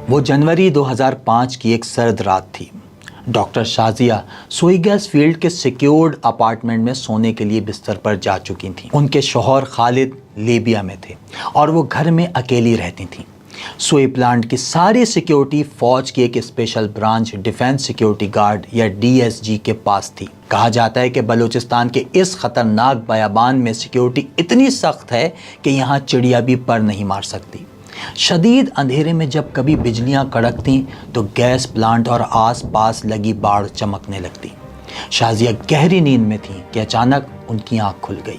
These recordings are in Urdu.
وہ جنوری 2005 کی ایک سرد رات تھی۔ ڈاکٹر شازیہ سوئی گیس فیلڈ کے سیکیورڈ اپارٹمنٹ میں سونے کے لیے بستر پر جا چکی تھیں۔ ان کے شوہر خالد لیبیا میں تھے اور وہ گھر میں اکیلی رہتی تھیں۔ سوئی پلانٹ کی ساری سیکیورٹی فوج کی ایک special branch defence security guard یا DSG کے پاس تھی۔ کہا جاتا ہے کہ بلوچستان کے اس خطرناک بیابان میں سیکیورٹی اتنی سخت ہے کہ یہاں چڑیا بھی پر نہیں مار سکتی۔ شدید اندھیرے میں جب کبھی بجلیاں کڑکتیں تو گیس پلانٹ اور آس پاس لگی باڑ چمکنے لگتی۔ شازیہ گہری نیند میں تھیں کہ اچانک ان کی آنکھ کھل گئی۔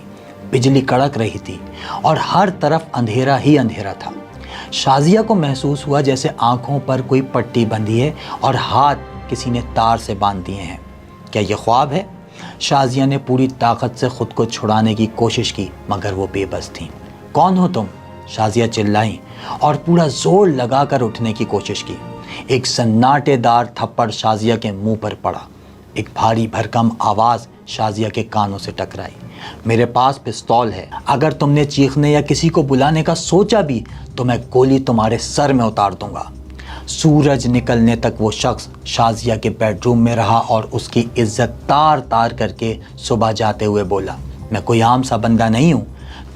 بجلی کڑک رہی تھی اور ہر طرف اندھیرا ہی اندھیرا تھا۔ شازیہ کو محسوس ہوا جیسے آنکھوں پر کوئی پٹی بندھی ہے اور ہاتھ کسی نے تار سے باندھ دیے ہیں۔ کیا یہ خواب ہے؟ شازیہ نے پوری طاقت سے خود کو چھڑانے کی کوشش کی مگر وہ بے بس تھیں۔ کون ہو تم؟ شازیہ چلائیں اور پورا زور لگا کر اٹھنے کی کوشش کی۔ ایک سناٹے دار تھپڑ شازیہ کے منہ پر پڑا۔ ایک بھاری بھرکم آواز شازیہ کے کانوں سے ٹکرائی۔ میرے پاس پستول ہے، اگر تم نے چیخنے یا کسی کو بلانے کا سوچا بھی تو میں گولی تمہارے سر میں اتار دوں گا۔ سورج نکلنے تک وہ شخص شازیہ کے بیڈ روم میں رہا اور اس کی عزت تار تار کر کے صبح جاتے ہوئے بولا، میں کوئی عام سا بندہ نہیں ہوں،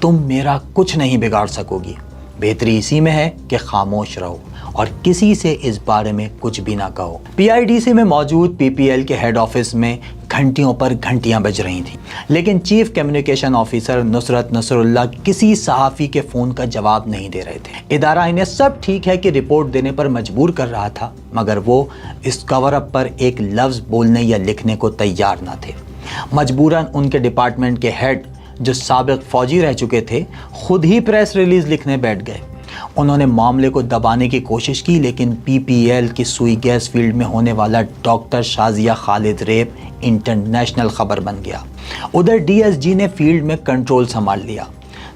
تم میرا کچھ نہیں بگاڑ سکو گی۔ بہتری اسی میں ہے کہ خاموش رہو اور کسی سے اس بارے میں کچھ بھی نہ کہو۔ PIDC میں موجود PPL کے ہیڈ آفس میں گھنٹیوں پر گھنٹیاں بج رہی تھیں، لیکن چیف کمیونیکیشن آفیسر نصرت نصر اللہ کسی صحافی کے فون کا جواب نہیں دے رہے تھے۔ ادارہ انہیں سب ٹھیک ہے کہ رپورٹ دینے پر مجبور کر رہا تھا مگر وہ اس کور اپ پر ایک لفظ بولنے یا لکھنے کو تیار نہ تھے۔ مجبوراً ان کے ڈپارٹمنٹ کے ہیڈ جو سابق فوجی رہ چکے تھے خود ہی پریس ریلیز لکھنے بیٹھ گئے۔ انہوں نے معاملے کو دبانے کی کوشش کی لیکن PPL کی سوئی گیس فیلڈ میں ہونے والا ڈاکٹر شازیہ خالد ریپ انٹرنیشنل خبر بن گیا۔ ادھر DSG نے فیلڈ میں کنٹرول سنبھال لیا،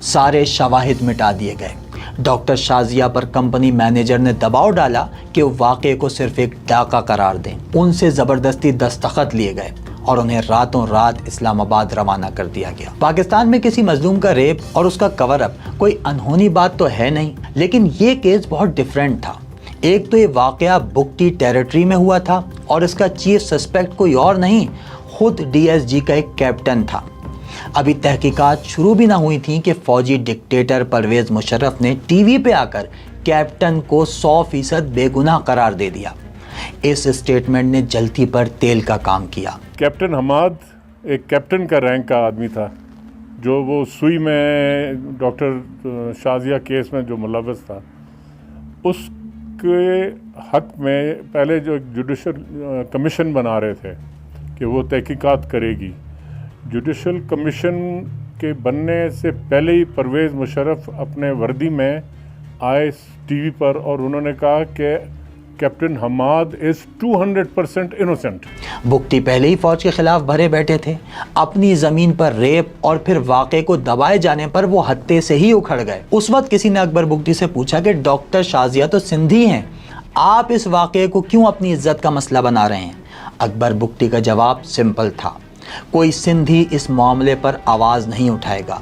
سارے شواہد مٹا دیے گئے۔ ڈاکٹر شازیہ پر کمپنی مینیجر نے دباؤ ڈالا کہ وہ واقعے کو صرف ایک ڈاکہ قرار دیں۔ ان سے زبردستی دستخط لیے گئے اور انہیں راتوں رات اسلام آباد روانہ کر دیا گیا۔ پاکستان میں کسی مظلوم کا ریپ اور اس کا کور اپ کوئی انہونی بات تو ہے نہیں، لیکن یہ کیس بہت ڈیفرنٹ تھا۔ ایک تو یہ واقعہ بگٹی ٹیریٹری میں ہوا تھا اور اس کا چیف سسپیکٹ کوئی اور نہیں، خود DSG کا ایک کیپٹن تھا۔ ابھی تحقیقات شروع بھی نہ ہوئی تھیں کہ فوجی ڈکٹیٹر پرویز مشرف نے ٹی وی پہ آ کر کیپٹن کو 100% بے گناہ قرار دے دیا۔ اس اسٹیٹمنٹ نے جلتی پر تیل کا کام کیا۔ کیپٹن حماد ایک کیپٹن کا رینک کا آدمی تھا جو وہ سوئی میں ڈاکٹر شازیہ کیس میں جو ملوث تھا، اس کے حق میں پہلے جو جوڈیشل کمیشن بنا رہے تھے کہ وہ تحقیقات کرے گی۔ جوڈیشل کمیشن کے بننے سے پہلے ہی پرویز مشرف اپنے وردی میں آئے ٹی وی پر اور انہوں نے کہا کہ کیپٹن حماد از 200% انوسنٹ۔ بگٹی پہلے ہی فوج کے خلاف بھرے بیٹھے تھے، اپنی زمین پر ریپ اور پھر واقعے کو دبائے جانے پر وہ ہتے سے ہی اکھڑ گئے۔ اس وقت کسی نے اکبر بگٹی سے پوچھا کہ ڈاکٹر شازیہ تو سندھی ہیں، آپ اس واقعے کو کیوں اپنی عزت کا مسئلہ بنا رہے ہیں؟ اکبر بگٹی کا جواب سمپل تھا، کوئی سندھی اس معاملے پر آواز نہیں اٹھائے گا،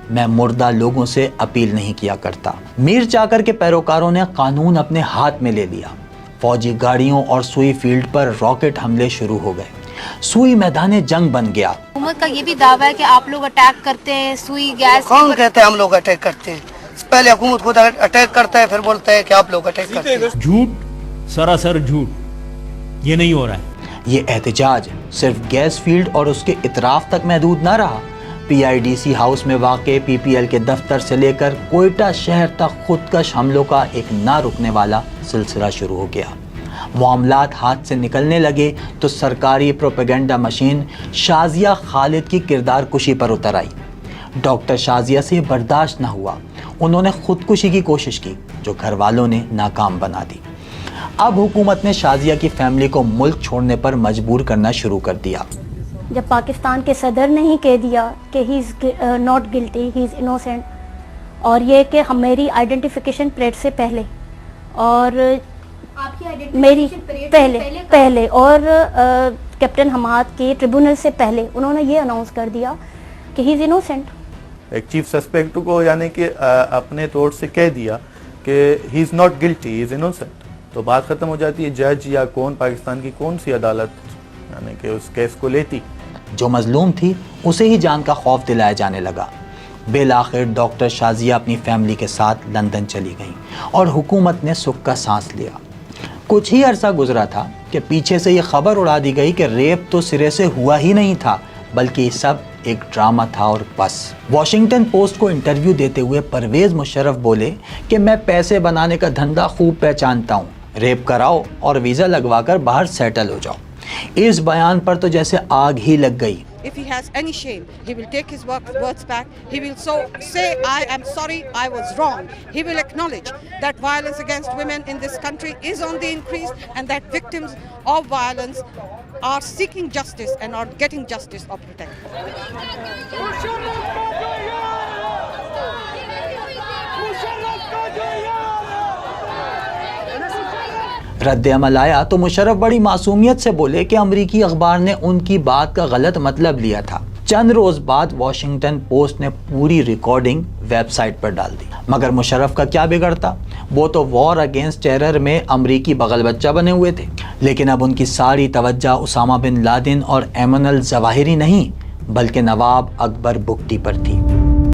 میں مردہ لوگوں سے اپیل نہیں کیا کرتا۔ میر چاکر کے پیروکاروں نے قانون اپنے ہاتھ میں لے لیا۔ فوجی گاڑیوں اور سوئی فیلڈ پر راکٹ حملے شروع ہو گئے۔ سوئی میدان جنگ بن گیا۔ حکومت کا یہ بھی دعویٰ ہے کہ آپ لوگ اٹیک کرتے ہیں سوئی گیس۔ کون کہتے ہیں ہم لوگ اٹیک کرتے ہیں؟ پہلے حکومت خود اٹیک کرتا ہے پھر بولتا ہے کہ آپ لوگ اٹیک کرتے ہیں۔ جھوٹ، سراسر جھوٹ، یہ نہیں ہو رہا ہے۔ یہ احتجاج صرف گیس فیلڈ اور اس کے اطراف تک محدود نہ رہا۔ PIDC ہاؤس میں واقع PPL کے دفتر سے لے کر کوئٹہ شہر تک خودکش حملوں کا ایک نہ رکنے والا سلسلہ شروع ہو گیا۔ معاملات ہاتھ سے نکلنے لگے تو سرکاری پروپیگنڈا مشین شازیہ خالد کی کردار کشی پر اتر آئی۔ ڈاکٹر شازیہ سے برداشت نہ ہوا، انہوں نے خودکشی کی کوشش کی جو گھر والوں نے ناکام بنا دی۔ اب حکومت نے شازیہ کی فیملی کو ملک چھوڑنے پر مجبور کرنا شروع کر دیا۔ جب پاکستان کے صدر نے ہی کہہ دیا کہ ہی is not guilty, he is innocent, اور یہ کہ میری آئیڈینٹیفیکیشن پریڈ سے پہلے اور میری پہلے اور کیپٹن حماد کے ٹریبونل سے پہلے انہوں نے یہ اناؤنس کر دیا کہ ہی از انوسینٹ۔ ایک چیف سسپیکٹ کو یعنی کہ اپنے طور سے کہہ دیا کہ ہی is not guilty, he is innocent. تو بات ختم ہو جاتی ہے. جج یا کون پاکستان کی کون سی عدالت یعنی کہ اس کیس کو لیتی. جو مظلوم تھی اسے ہی جان کا خوف دلایا جانے لگا. بالآخر ڈاکٹر شازیہ اپنی فیملی کے ساتھ لندن چلی گئیں اور حکومت نے سکھ کا سانس لیا. کچھ ہی عرصہ گزرا تھا کہ پیچھے سے یہ خبر اڑا دی گئی کہ ریپ تو سرے سے ہوا ہی نہیں تھا بلکہ یہ سب ایک ڈرامہ تھا اور بس. واشنگٹن پوسٹ کو انٹرویو دیتے ہوئے پرویز مشرف بولے کہ میں پیسے بنانے کا دھندا خوب پہچانتا ہوں, ریپ کراؤ اور ویزا لگوا کر باہر سیٹل ہو جاؤ. اس بیان پر تو جیسے آگ ہی لگ گئی. If he has any shame, he will take his words back. He will say, I am sorry, I was wrong. He will acknowledge that violence against women in this country is on the increase and that victims of violence are seeking justice and are getting justice or protection. رد عمل آیا تو مشرف بڑی معصومیت سے بولے کہ امریکی اخبار نے ان کی بات کا غلط مطلب لیا تھا. چند روز بعد واشنگٹن پوسٹ نے پوری ریکارڈنگ ویب سائٹ پر ڈال دی. مگر مشرف کا کیا بگڑتا, وہ تو وار اگینسٹ ٹیرر میں امریکی بغل بچہ بنے ہوئے تھے. لیکن اب ان کی ساری توجہ اسامہ بن لادن اور ایمن الظواہری نہیں بلکہ نواب اکبر بگٹی پر تھی.